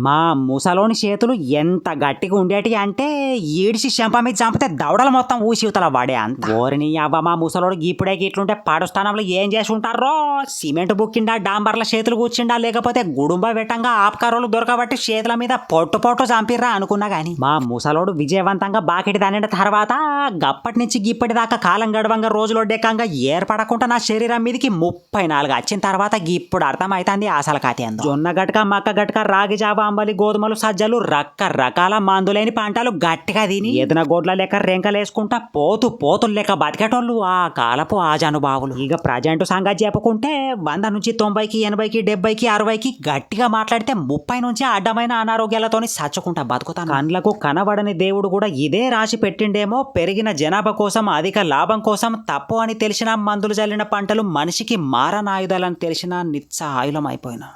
మా ముసలోని చేతులు ఎంత గట్టిగా ఉండేటి అంటే ఈడిసి చెంప మీద చంపితే దవడలు మొత్తం ఊసివతల వాడే అంత. ఓరిని అవ్వ మా ముసలోడు ఇప్పుడే ఇట్లుంటే పాడుస్థానంలో ఏం చేసి ఉంటారో. సిమెంట్ బుక్కిండా, డాంబర్ల చేతులు కూర్చుండా, లేకపోతే గుడుంబ వెట్టంగా ఆపకారోలు దొరకబట్టి చేతుల మీద పొట్టు చంపిర్రా అనుకున్నా గాని మా ముసలోడు విజయవంతంగా బాకెటి దానిన తర్వాత గప్పటి నుంచి గిప్పటి దాకా కాలం గడవంగా రోజులో డెక్కంగా ఏర్పడకుండా నా శరీరం మీదకి 34 వచ్చిన తర్వాత ఇప్పుడు అర్థమైతుంది అసలు కథ ఏందో. జొన్న గట్క, మక్క గట్క, రాగి జావ, అంబలి, గోధుమలు, సజ్జలు, రకరకాల మందులేని పంటలు గట్టిగా తిని ఎదన గోడ్ల లెక్క రెంకలేసుకుంటా పోతులు లెక్క బతికేటోళ్ళు ఆ కాలపు ఆజానుభావులు. ఇక ప్రజెంట్ సంగతి చెప్పుకుంటే 100 నుంచి 90కి 80కి 70కి 60కి గట్టిగా మాట్లాడితే 30 నుంచి అడ్డమైన అనారోగ్యాలతోని సచ్చుకుంటా బతుకుతాను. కండ్లకు కనబడని దేవుడు కూడా ఇదే రాసి పెట్టిండేమో. పెరిగిన జనాభా కోసం, అధిక లాభం కోసం తప్పు అని తెలిసిన మందులు జల్లిన పంటలు మనిషికి మారనాయుధాలని తెలిసిన నిత్స ఆయుధం అయిపోయినా